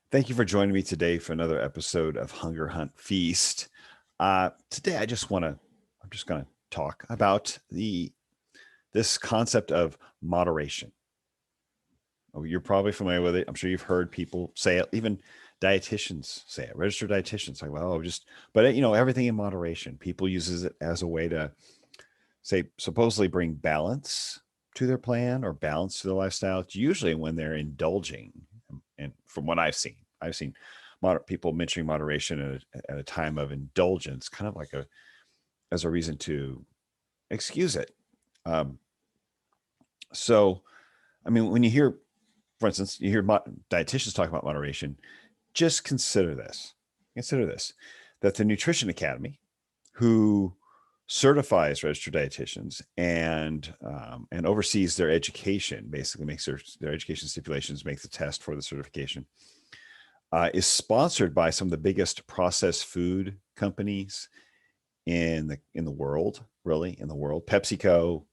Thank you for joining me today for another episode of Hunger Hunt Feast. Today, I'm just going to talk about this concept of moderation. Oh, you're probably familiar with it. I'm sure you've heard people say it, even dietitians say it, registered dietitians like, well, but everything in moderation. People uses it as a way to say, supposedly bring balance to their plan or balance to their lifestyle. It's usually when they're indulging. And from what I've seen people mentioning moderation at a time of indulgence, kind of like as a reason to excuse it. Um, so, I mean, when you hear, for instance, you hear dietitians talk about moderation, just consider this, that the Nutrition Academy, who certifies registered dietitians and oversees their education, basically makes their education stipulations, makes the test for the certification, is sponsored by some of the biggest processed food companies in the world, really in the world. PepsiCo,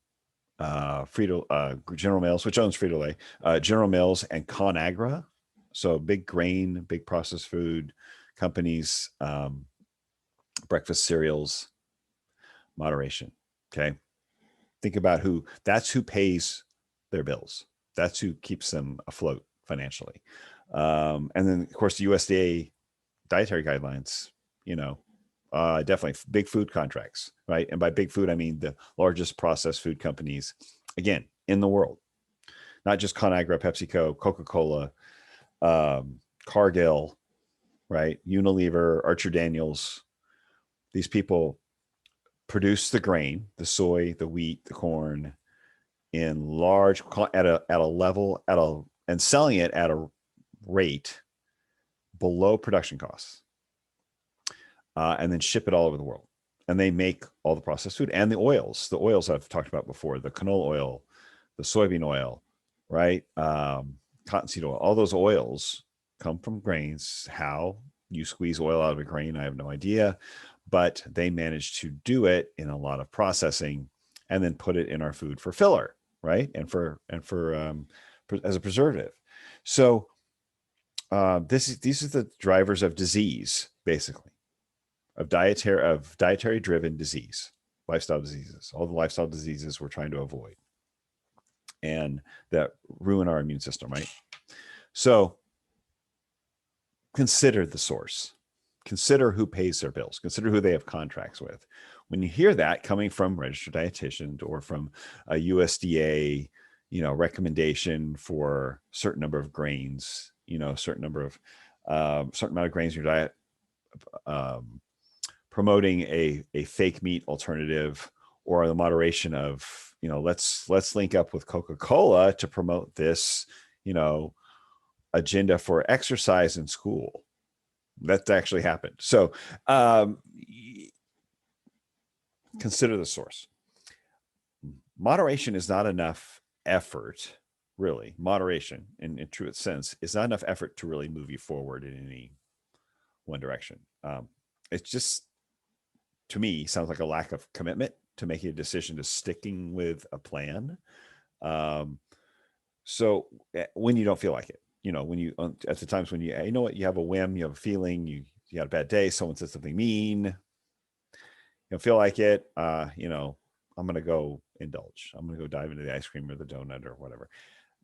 General Mills, which owns Frito Lay, General Mills, and ConAgra. So big grain, big processed food companies, breakfast cereals, moderation. Okay, think about who pays their bills. That's who keeps them afloat financially. And then, of course, the USDA dietary guidelines, definitely big food contracts, right? And by big food, I mean the largest processed food companies, again, in the world, not just ConAgra, PepsiCo, Coca-Cola, Cargill, right? Unilever, Archer Daniels. These people produce the grain, the soy, the wheat, the corn in large at a level and selling it at a rate below production costs, and then ship it all over the world. And they make all the processed food and the oils I've talked about before, the canola oil, the soybean oil, right? Cottonseed oil, all those oils come from grains. How you squeeze oil out of a grain, I have no idea, but they manage to do it in a lot of processing and then put it in our food for filler, right? And for as a preservative. So these are the drivers of disease, basically, of dietary driven disease, lifestyle diseases, all the lifestyle diseases we're trying to avoid and that ruin our immune system, right? So consider the source, consider who pays their bills, consider who they have contracts with. When you hear that coming from registered dietitians or from a USDA, recommendation for a certain number of grains, certain amount of grains in your diet, promoting a fake meat alternative, or the moderation of, let's link up with Coca-Cola to promote this, agenda for exercise in school. That actually happened. So consider the source. Moderation is not enough effort, really. Moderation, in true sense, is not enough effort to really move you forward in any one direction. It's just, to me, sounds like a lack of commitment to making a decision to sticking with a plan. So when you don't feel like it, when you, at the times when you know what, you have a whim, you have a feeling, you had a bad day, someone said something mean, you don't feel like it, I'm going to go indulge. I'm going to go dive into the ice cream or the donut or whatever.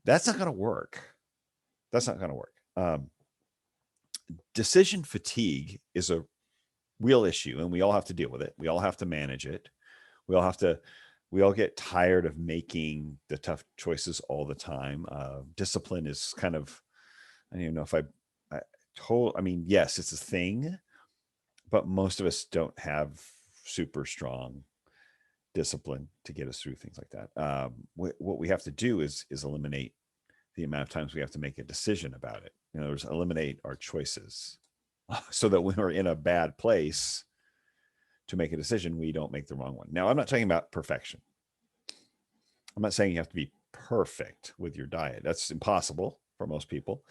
That's not going to work. That's not going to work. Decision fatigue is a real issue, and we all have to deal with it. We all have to manage it. We all get tired of making the tough choices all the time. Discipline is kind of, I don't even know if I mean, yes, it's a thing, but most of us don't have super strong discipline to get us through things like that. What we have to do is eliminate the amount of times we have to make a decision about it. Eliminate our choices so that when we're in a bad place to make a decision, we don't make the wrong one. Now, I'm not talking about perfection. I'm not saying you have to be perfect with your diet. That's impossible for most people.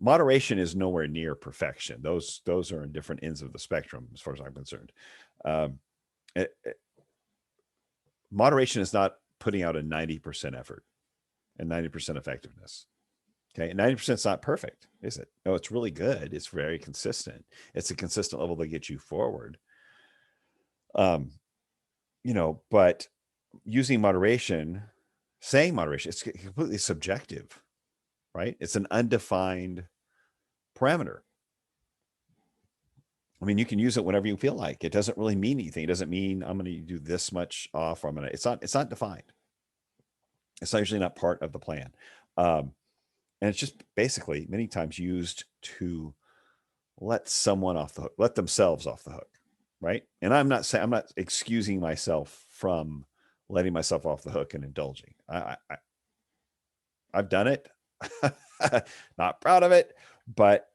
Moderation is nowhere near perfection. Those are in different ends of the spectrum, as far as I'm concerned. Moderation is not putting out a 90% effort and 90% effectiveness. Okay. 90% is not perfect, is it? No, it's really good. It's very consistent. It's a consistent level that gets you forward. Um, but using moderation, saying moderation, it's completely subjective, right? It's an undefined parameter. I mean, you can use it whenever you feel like. It doesn't really mean anything. It doesn't mean I'm going to do this much off, or I'm going to. It's not defined. It's usually not part of the plan, and it's just basically many times used to let someone off the hook, let themselves off the hook, right? And I'm not excusing myself from letting myself off the hook and indulging. I've done it, not proud of it, but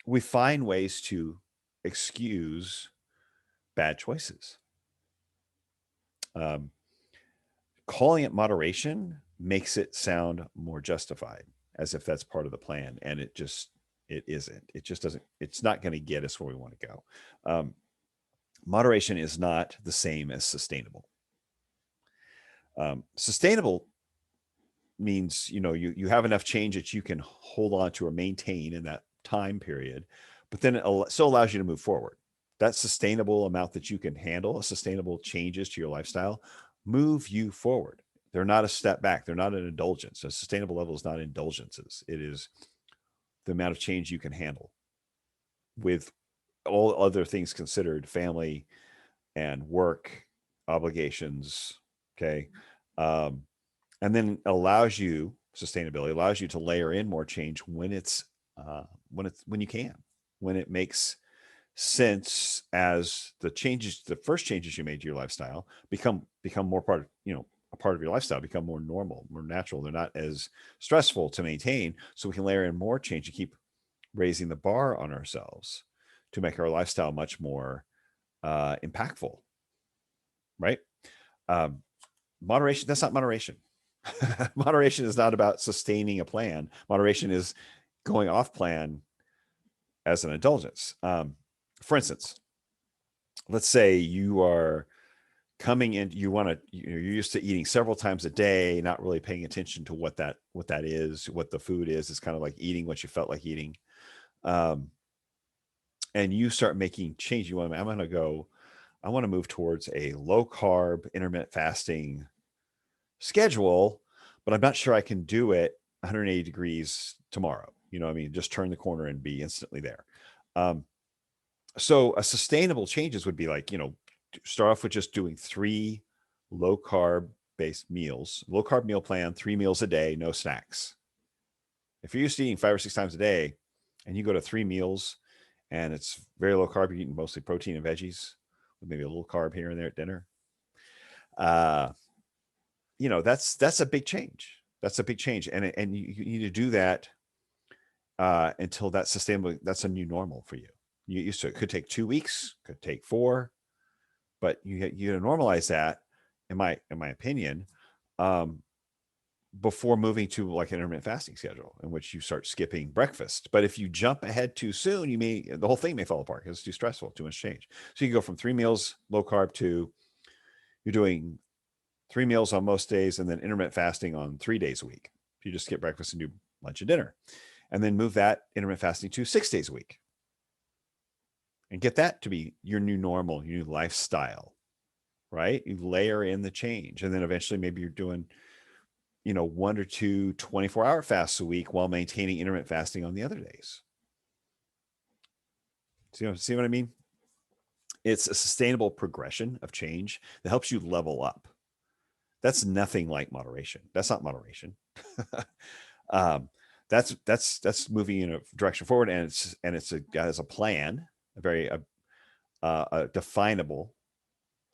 we find ways to excuse bad choices. Um, Calling it moderation makes it sound more justified, as if that's part of the plan, and it isn't. It just doesn't. It's not going to get us where we want to go. Moderation is not the same as sustainable. Sustainable means you have enough change that you can hold on to or maintain in that time period, but then it still allows you to move forward. That sustainable amount that you can handle, sustainable changes to your lifestyle, move you forward. They're not a step back. They're not an indulgence. A sustainable level is not indulgences. It is the amount of change you can handle with all other things considered, family and work obligations. Okay. Um, and then allows you sustainability allows you to layer in more change when when you can, when it makes sense, as the first changes you made to your lifestyle become more part of a part of your lifestyle, become more normal, more natural. They're not as stressful to maintain, so we can layer in more change and keep raising the bar on ourselves to make our lifestyle much more impactful, right? um, Moderation, that's not moderation. Moderation is not about sustaining a plan. Moderation is going off plan as an indulgence. For instance, let's say you are coming in, you're used to eating several times a day, not really paying attention to what that is, what the food is. It's kind of like eating what you felt like eating. Um, and you start making change. I want to move towards a low carb, intermittent fasting schedule, but I'm not sure I can do it 180 degrees tomorrow. I mean, just turn the corner and be instantly there. Um, so a sustainable changes would be like, start off with just doing 3 low carb based meals, low carb meal plan, 3 meals a day, no snacks. If you're used to eating 5 or 6 times a day and you go to 3 meals and it's very low carb, you're eating mostly protein and veggies with maybe a little carb here and there at dinner. That's a big change. That's a big change. And you need to do that until that's sustainable. That's a new normal for you. You used to, it could take 2 weeks, could take 4, but you normalize that, in my opinion, um, before moving to like an intermittent fasting schedule in which you start skipping breakfast. But if you jump ahead too soon, the whole thing may fall apart because it's too stressful, too much change. So you go from 3 meals low carb to you're doing 3 meals on most days and then intermittent fasting on 3 days a week. You just skip breakfast and do lunch and dinner, and then move that intermittent fasting to 6 days a week and get that to be your new normal, your new lifestyle, right? You layer in the change, and then eventually maybe you're doing 1 or 2 24-hour fasts a week while maintaining intermittent fasting on the other days. See what I mean? It's a sustainable progression of change that helps you level up. That's nothing like moderation. That's not moderation. um, that's moving in a direction forward, and it's a plan, a very a definable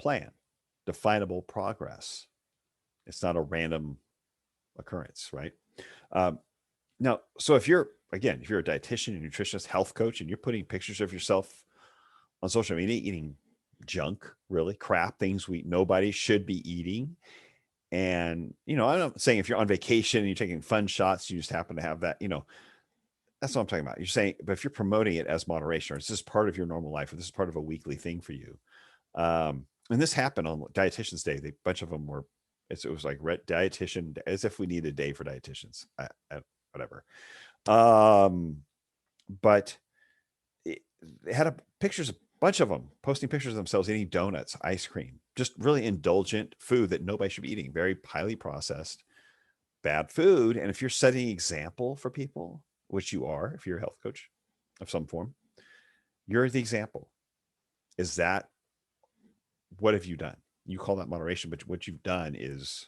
plan, definable progress. It's not a random occurrence, right? Um, Now, so if you're a dietitian, a nutritionist, health coach, and you're putting pictures of yourself on social media eating junk, really crap, things nobody should be eating. And, I'm not saying if you're on vacation and you're taking fun shots, you just happen to have that, that's what I'm talking about. You're saying, but if you're promoting it as moderation, or it's just part of your normal life, or this is part of a weekly thing for you. And this happened on Dietitian's Day. A bunch of them were, it was like dietitian, as if we need a day for dietitians. I whatever. But they had pictures, a bunch of them posting pictures of themselves eating donuts, ice cream, just really indulgent food that nobody should be eating, very highly processed, bad food. And if you're setting an example for people, which you are, if you're a health coach of some form, you're the example. Is that, what have you done? You call that moderation, but what you've done is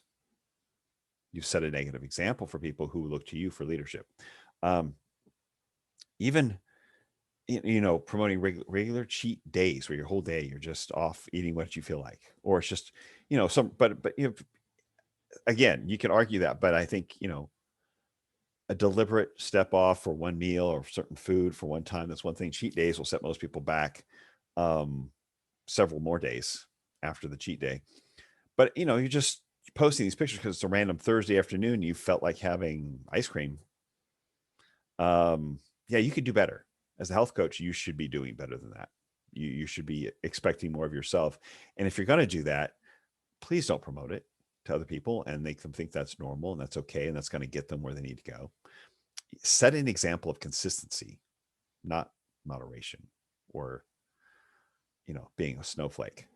you've set a negative example for people who look to you for leadership. Even, promoting regular cheat days where your whole day you're just off eating what you feel like, or it's just, but again, you can argue that, but I think, a deliberate step off for one meal or certain food for one time, that's one thing. Cheat days will set most people back several more days after the cheat day. But, you're just posting these pictures because it's a random Thursday afternoon. You felt like having ice cream. Yeah, you could do better. As a health coach, you should be doing better than that. You should be expecting more of yourself. And if you're going to do that, please don't promote it to other people and make them think that's normal and that's okay. And that's going to get them where they need to go. Set an example of consistency, not moderation or, being a snowflake.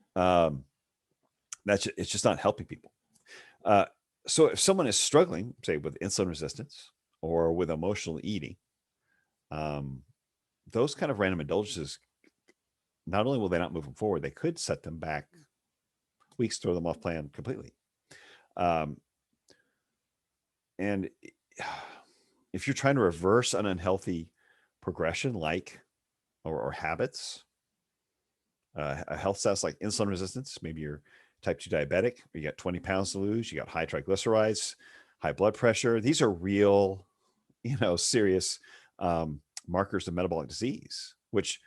It's just not helping people. So if someone is struggling, say with insulin resistance or with emotional eating, those kind of random indulgences, not only will they not move them forward, they could set them back weeks, throw them off plan completely. And if you're trying to reverse an unhealthy progression, or habits, a health status like insulin resistance, maybe you're type 2 diabetic, you got 20 pounds to lose, you got high triglycerides, high blood pressure. These are real, serious markers of metabolic disease, which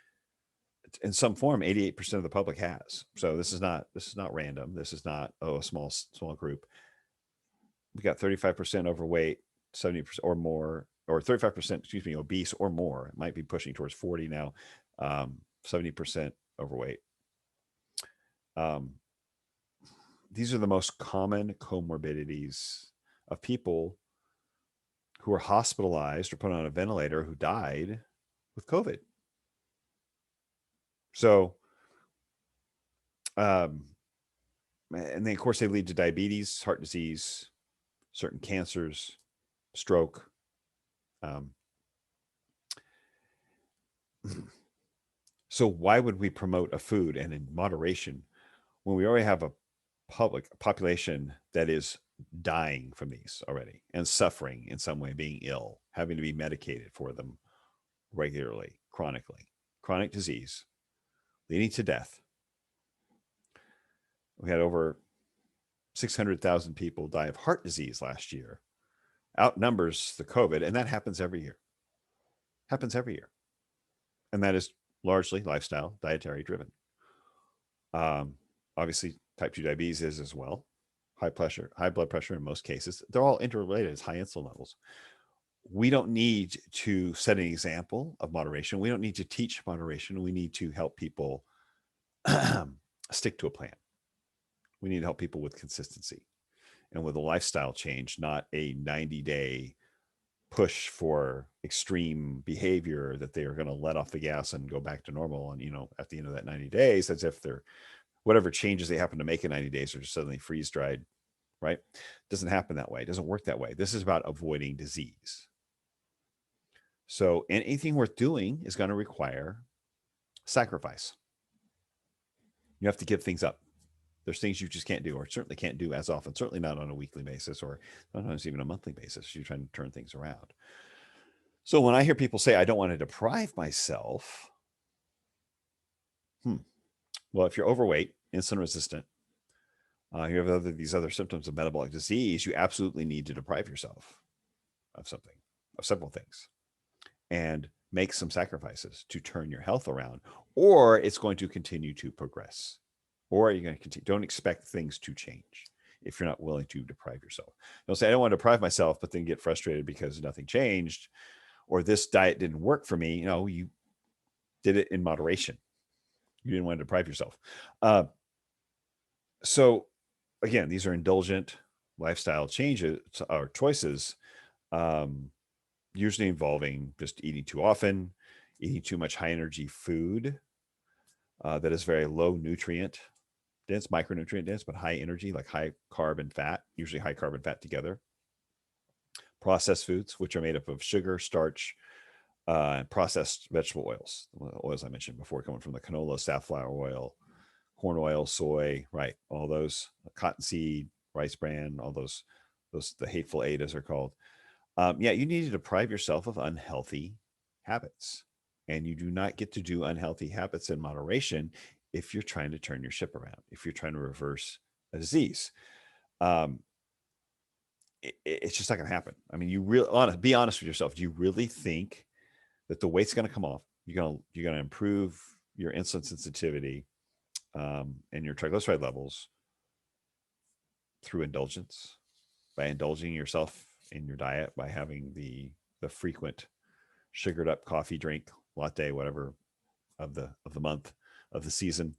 in some form 88% of the public has. So this is not random. This is not a small group. We got 35% overweight, 70% or more, or 35%, obese or more. It might be pushing towards 40 now. 70% overweight. These are the most common comorbidities of people who are hospitalized or put on a ventilator who died with COVID. So, and then of course they lead to diabetes, heart disease, certain cancers, stroke. So why would we promote a food and in moderation when we already have a population that is dying from these already and suffering in some way, being ill, having to be medicated for them regularly, chronically, chronic disease leading to death? We had over 600,000 people die of heart disease last year, outnumbers the COVID, and that happens every year. And that is largely lifestyle, dietary driven. Obviously, type 2 diabetes is as well. High blood pressure in most cases. They're all interrelated as high insulin levels. We don't need to set an example of moderation. We don't need to teach moderation. We need to help people stick to a plan. We need to help people with consistency and with a lifestyle change, not a 90-day push for extreme behavior that they are going to let off the gas and go back to normal. And, at the end of that 90 days, as if they're, whatever changes they happen to make in 90 days are just suddenly freeze dried, right? It doesn't happen that way. It doesn't work that way. This is about avoiding disease. So anything worth doing is going to require sacrifice. You have to give things up. There's things you just can't do, or certainly can't do as often, certainly not on a weekly basis, or sometimes even a monthly basis. You're trying to turn things around. So when I hear people say, I don't want to deprive myself, well, if you're overweight, insulin resistant, you have these other symptoms of metabolic disease, you absolutely need to deprive yourself of several things, and make some sacrifices to turn your health around, or it's going to continue to progress. Or you're going to continue. Don't expect things to change if you're not willing to deprive yourself. Don't say, I don't want to deprive myself, but then get frustrated because nothing changed, or this diet didn't work for me. You did it in moderation. You didn't want to deprive yourself. So again, these are indulgent lifestyle changes or choices. usually involving just eating too often, eating too much high energy food that is very low nutrient dense, micronutrient dense, but high energy, like high carb and fat, usually high carb and fat together. Processed foods, which are made up of sugar, starch, and processed vegetable oils. The oils I mentioned before, coming from the canola, safflower oil, corn oil, soy, right? All those, cottonseed, rice bran, all those the hateful eight as they're called. Yeah, you need to deprive yourself of unhealthy habits, and you do not get to do unhealthy habits in moderation if you're trying to turn your ship around. If you're trying to reverse a disease, um, it's just not going to happen. I mean, you really be honest with yourself. Do you really think that the weight's going to come off? You're gonna improve your insulin sensitivity and your triglyceride levels through indulgence, by indulging yourself in your diet, by having the frequent sugared up coffee drink, latte, whatever of the month, of the season,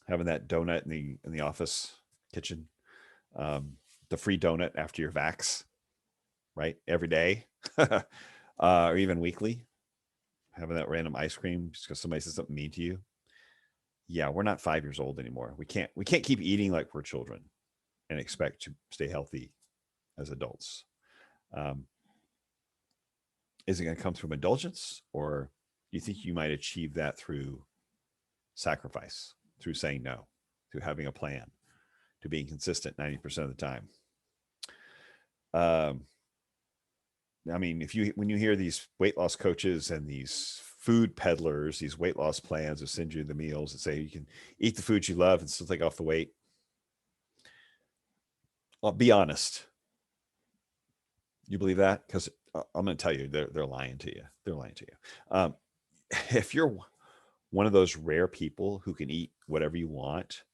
having that donut in the office kitchen, the free donut after your vax, right? Every day, or even weekly, having that random ice cream just because somebody says something mean to you. Yeah, we're not 5 years old anymore. We can't keep eating like we're children and expect to stay healthy as adults. Um, is it going to come through indulgence, or do you think you might achieve that through sacrifice, through saying no, through having a plan, to being consistent 90% of the time? Um, I mean, if you when you hear these weight loss coaches and these food peddlers, these weight loss plans that send you the meals and say you can eat the foods you love and still take off the weight, well, be honest. You believe that? Because I'm going to tell you, they're lying to you. They're lying to you. If you're one of those rare people who can eat whatever you want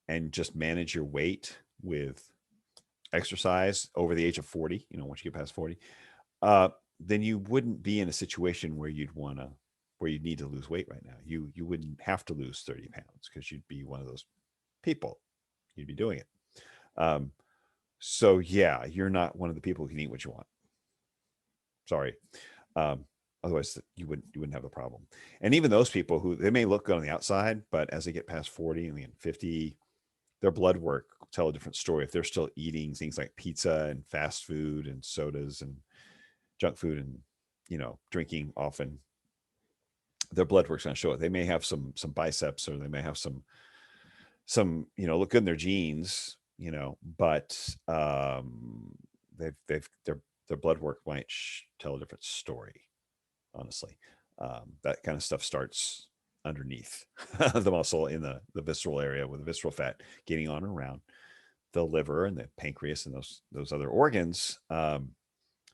and just manage your weight with exercise over the age of 40, once you get past 40, then you wouldn't be in a situation where you'd need to lose weight right now. You wouldn't have to lose 30 pounds because you'd be one of those people. You'd be doing it. Um, so yeah, you're not one of the people who can eat what you want. Sorry. Um, Otherwise, you wouldn't have the problem. And even those people who they may look good on the outside, but as they get past 40 and 50, their blood work will tell a different story. If they're still eating things like pizza and fast food and sodas and junk food and drinking often, their blood work's going to show it. They may have some biceps, or they may have some look good in their jeans, but they've their blood work might tell a different story. Honestly, that kind of stuff starts underneath the muscle in the visceral area, with the visceral fat getting on around the liver and the pancreas and those other organs.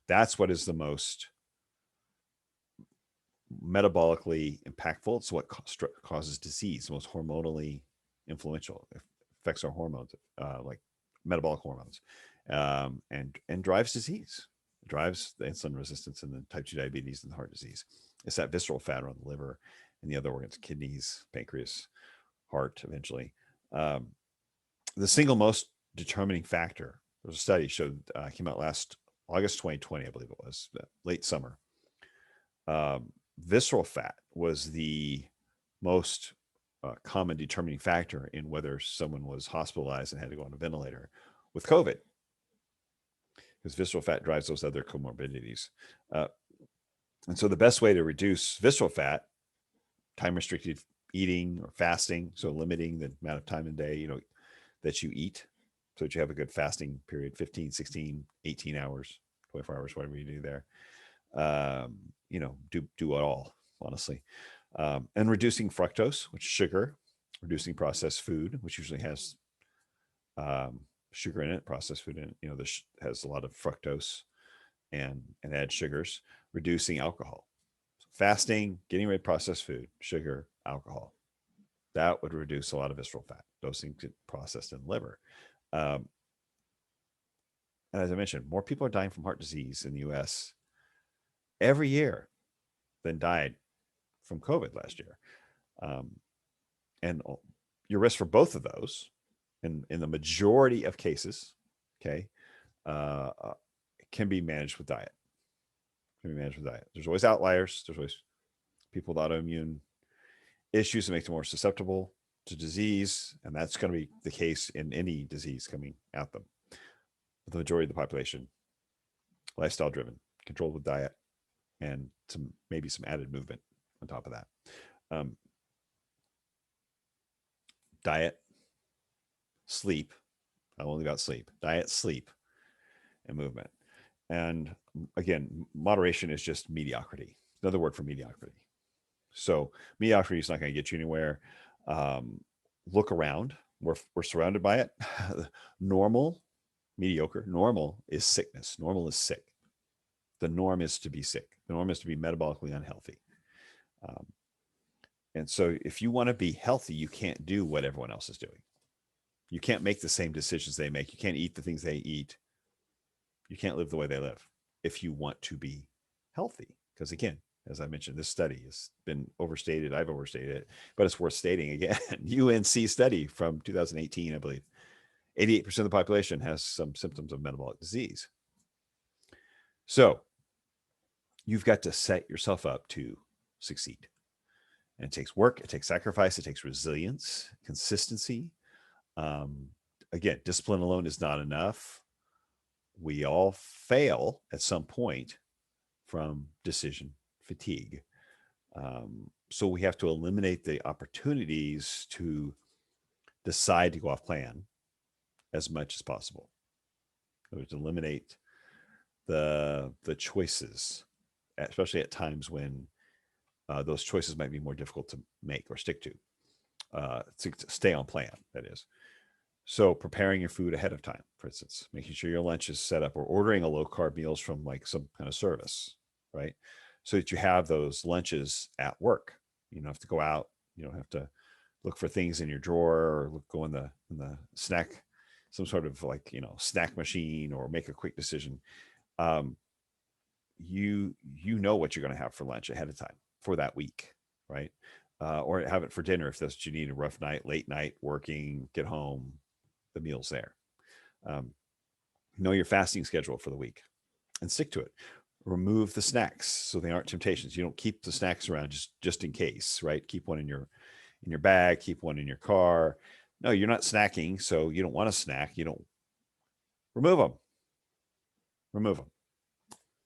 That's what is the most metabolically impactful. It's what causes disease, most hormonally influential. It affects our hormones, like metabolic hormones, and drives disease. It drives the insulin resistance and the type 2 diabetes and the heart disease. It's that visceral fat around the liver and the other organs, kidneys, pancreas, heart, eventually. Um, the single most determining factor, there was a study showed, came out last August 2020, I believe it was, late summer. Visceral fat was the most common determining factor in whether someone was hospitalized and had to go on a ventilator with COVID, because visceral fat drives those other comorbidities. And so the best way to reduce visceral fat, time restricted eating or fasting, so limiting the amount of time in a day, that you eat, so that you have a good fasting period, 15, 16, 18 hours, 24 hours, whatever you do there. Do it all, honestly. And reducing fructose, which is sugar, reducing processed food, which usually has sugar in it, processed food in it, this has a lot of fructose and add sugars, reducing alcohol. So fasting, getting rid of processed food, sugar, alcohol. That would reduce a lot of visceral fat. Those things get processed in the liver. And as I mentioned, more people are dying from heart disease in the US every year than died from COVID last year. And your risk for both of those, in the majority of cases, okay, can be managed with diet. There's always outliers. There's always people with autoimmune issues that make them more susceptible to disease, and that's going to be the case in any disease coming at them. But the majority of the population, lifestyle driven, controlled with diet, and maybe some added movement on top of that. Diet, sleep, not only about sleep, diet, sleep, and movement. And again, moderation is just mediocrity. Another word for mediocrity. So mediocrity is not going to get you anywhere. Look around. We're surrounded by it. Normal, mediocre. Normal is sickness. Normal is sick. The norm is to be sick. The norm is to be metabolically unhealthy. And so if you want to be healthy, you can't do what everyone else is doing. You can't make the same decisions they make. You can't eat the things they eat. You can't live the way they live if you want to be healthy. Because again, as I mentioned, this study has been overstated. I've overstated it, but it's worth stating again. UNC study from 2018, I believe. 88% of the population has some symptoms of metabolic disease. So you've got to set yourself up to succeed. And it takes work, it takes sacrifice, it takes resilience, consistency. Again, discipline alone is not enough. We all fail at some point from decision fatigue. So we have to eliminate the opportunities to decide to go off plan as much as possible. We have to eliminate the choices, especially at times when those choices might be more difficult to make or stick to stay on plan, that is. So preparing your food ahead of time, for instance, making sure your lunch is set up, or ordering a low carb meals from like some kind of service, right? So that you have those lunches at work. You don't have to go out. You don't have to look for things in your drawer or go in the snack, some sort of like, snack machine, or make a quick decision. You know what you're going to have for lunch ahead of time for that week, right? Or have it for dinner if that's what you need, a rough night, late night, working, get home, the meal's there. Know your fasting schedule for the week and stick to it. Remove the snacks so they aren't temptations. You don't keep the snacks around just in case, right? Keep one in your bag, keep one in your car. No, you're not snacking, so you don't want to snack. You don't remove them.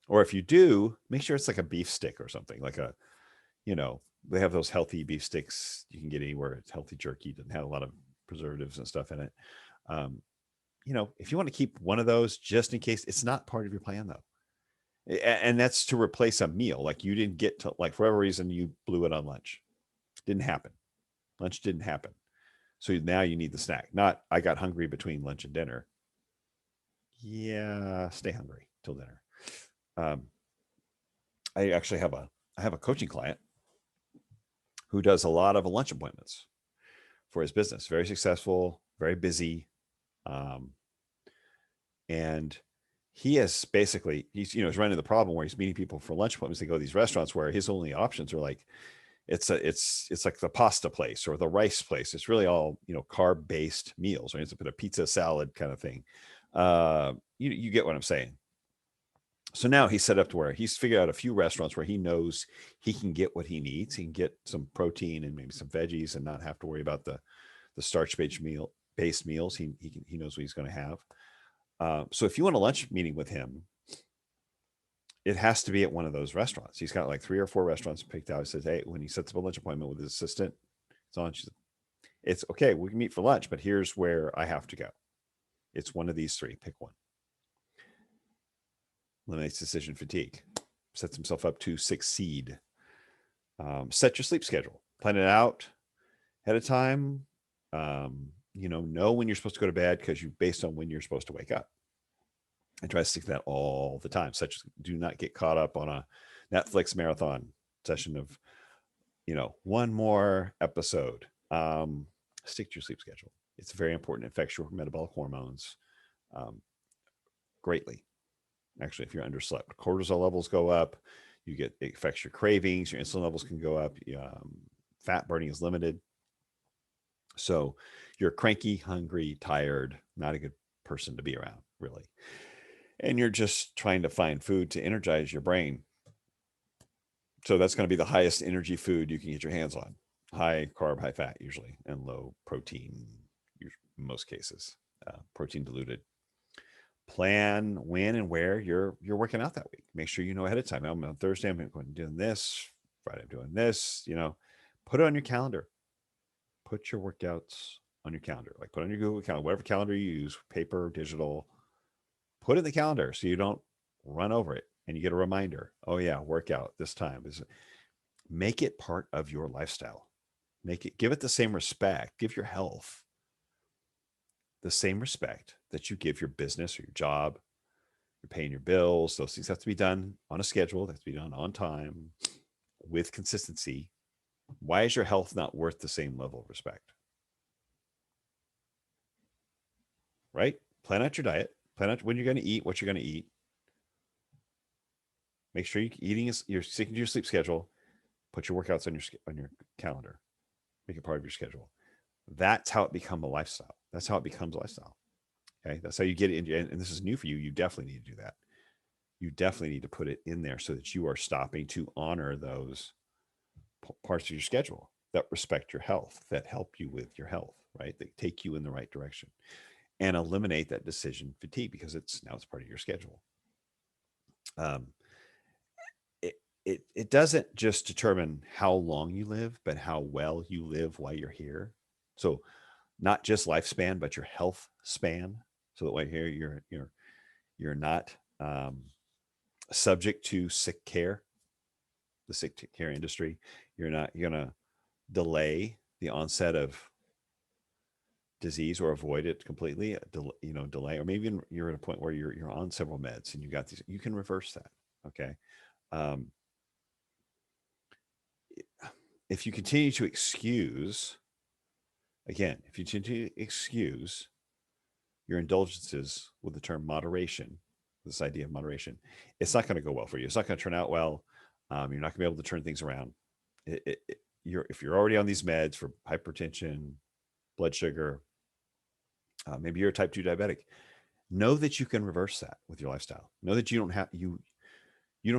Or if you do, make sure it's like a beef stick or something, like they have those healthy beef sticks you can get anywhere. It's healthy jerky, doesn't have a lot of preservatives and stuff in it. If you want to keep one of those just in case, it's not part of your plan though. And that's to replace a meal. Like you didn't get to, like, for whatever reason, you blew it on lunch. Didn't happen. Lunch didn't happen. So now you need the snack. Not, I got hungry between lunch and dinner. Yeah, stay hungry till dinner. I actually have a coaching client who does a lot of lunch appointments for his business. Very successful, very busy. And he has basically, he's running the problem where he's meeting people for lunch appointments. They go to these restaurants where his only options are like, it's like the pasta place or the rice place. It's really all, carb based meals, right? It's a pizza salad kind of thing. You get what I'm saying. So now he's set up to where he's figured out a few restaurants where he knows he can get what he needs. He can get some protein and maybe some veggies and not have to worry about the starch-based meals. He knows what he's going to have. So if you want a lunch meeting with him, it has to be at one of those restaurants. He's got like 3 or 4 restaurants picked out. He says, hey, when he sets up a lunch appointment with his assistant, it's okay. We can meet for lunch, but here's where I have to go. It's one of these 3. Pick one. Eliminates decision fatigue. Sets himself up to succeed. Set your sleep schedule. Plan it out ahead of time. Know when you're supposed to go to bed because based on when you're supposed to wake up. I try to stick to that all the time. Such do not get caught up on a Netflix marathon session of, one more episode. Stick to your sleep schedule. It's very important. It affects your metabolic hormones greatly. Actually, if you're underslept, cortisol levels go up. It affects your cravings. Your insulin levels can go up. Fat burning is limited. So you're cranky, hungry, tired, not a good person to be around, really. and you're just trying to find food to energize your brain. So that's going to be the highest energy food you can get your hands on. High carb, high fat, usually, and low protein, in most cases, protein diluted. Plan when and where you're working out that week. Make sure you know ahead of time. I'm on Thursday, I'm going to doing this. Friday, I'm doing this. Put it on your calendar. Put your workouts on your calendar. Like put on your Google calendar, whatever calendar you use, paper, digital. Put it in the calendar so you don't run over it, and you get a reminder. Oh yeah, workout this time. Make it part of your lifestyle. Give it the same respect. Give your health the same respect that you give your business or your job. You're paying your bills. Those things have to be done on a schedule. They have to be done on time with consistency. Why is your health not worth the same level of respect? Right? Plan out your diet. Plan out when you're going to eat, what you're going to eat. Make sure you're sticking to your sleep schedule. Put your workouts on your calendar. Make it part of your schedule. That's how it becomes a lifestyle. That's how it becomes a lifestyle. Okay, that's how you get it in. And this is new for you. You definitely need to do that. You definitely need to put it in there so that you are stopping to honor those parts of your schedule that respect your health, that help you with your health, right? That take you in the right direction, and eliminate that decision fatigue because it's part of your schedule. Um, it doesn't just determine how long you live, but how well you live while you're here. So not just lifespan, but your health span. So that way here you're not subject to sick care, the sick care industry. You're gonna delay the onset of disease or avoid it completely. Delay, or maybe even you're at a point where you're on several meds and you got these. You can reverse that. Okay. Um, if you continue to excuse, again, if you continue to excuse your indulgences with the term moderation, this idea of moderation, it's not going to go well for you. It's not going to turn out well. You're not going to be able to turn things around. If you're already on these meds for hypertension, blood sugar, maybe you're a type 2 diabetic, know that you can reverse that with your lifestyle. Know that you don't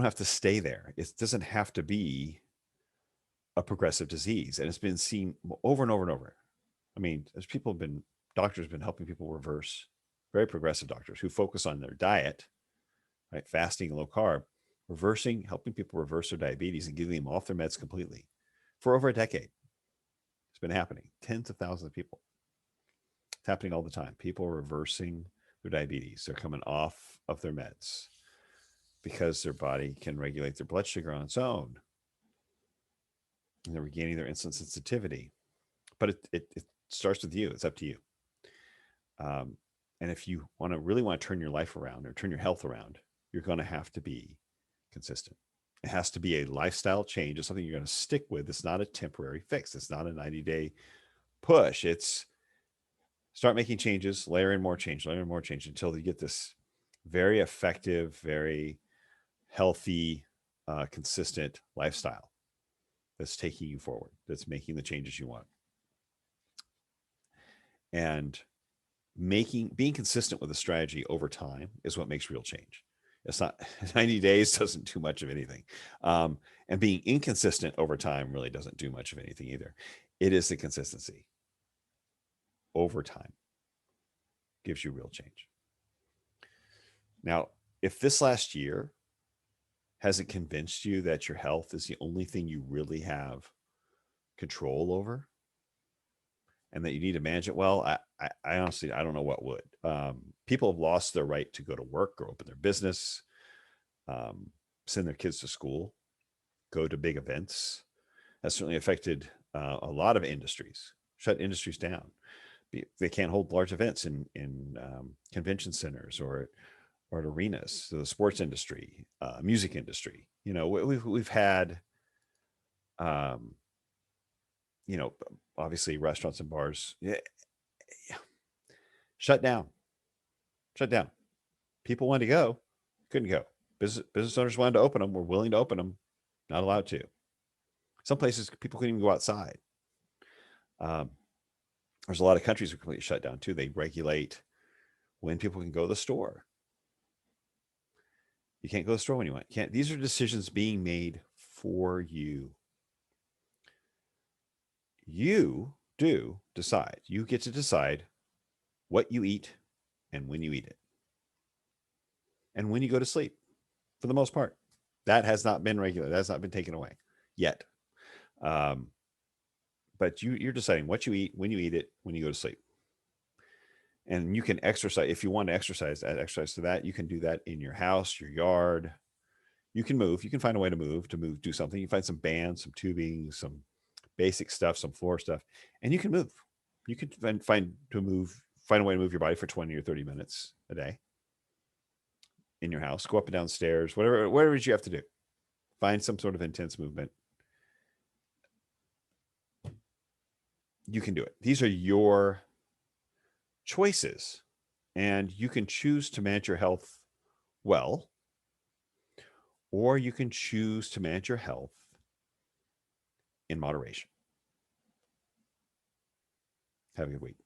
have to stay there. It doesn't have to be a progressive disease, and it's been seen over and over and over. I mean, doctors have been helping people reverse, very progressive doctors who focus on their diet, right? Fasting, low carb, helping people reverse their diabetes and getting them off their meds completely for over a decade. It's been happening. Tens of thousands of people. It's happening all the time. People are reversing their diabetes. They're coming off of their meds because their body can regulate their blood sugar on its own. And they're regaining their insulin sensitivity. But it starts with you. It's up to you. And if you really want to turn your life around or turn your health around, you're going to have to be consistent. It has to be a lifestyle change. It's something you're going to stick with. It's not a temporary fix. It's not a 90-day push. It's start making changes, layer in more change until you get this very effective, very healthy, consistent lifestyle that's taking you forward, that's making the changes you want. And being consistent with a strategy over time is what makes real change. It's not 90 days doesn't do much of anything. And being inconsistent over time really doesn't do much of anything either. It is the consistency over time gives you real change. Now, if this last year hasn't convinced you that your health is the only thing you really have control over and that you need to manage it well, I honestly, I don't know what would. People have lost their right to go to work or open their business, send their kids to school, go to big events. That's certainly affected a lot of industries, shut industries down. They can't hold large events in convention centers or at arenas. So the sports industry, music industry. We've had, obviously restaurants and bars shut down. People wanted to go, couldn't go. Business owners wanted to open them, were willing to open them, not allowed to. Some places people couldn't even go outside. There's a lot of countries that are completely shut down too. They regulate when people can go to the store. You can't go to the store when you want. Can't. These are decisions being made for you. You do decide. You get to decide what you eat and when you eat it and when you go to sleep, for the most part. That has not been regular. That's not been taken away yet. Um, but you're deciding what you eat, when you eat it, when you go to sleep. And you can exercise. If you want to exercise, add exercise to that. You can do that in your house, your yard. You can move. You can find a way to move, do something. You find some bands, some tubing, some basic stuff, some floor stuff, and you can move. You can find a way to move your body for 20 or 30 minutes a day in your house. Go up and down stairs, whatever it is you have to do. Find some sort of intense movement. You can do it. These are your choices, and you can choose to manage your health well, or you can choose to manage your health in moderation. Have a good week.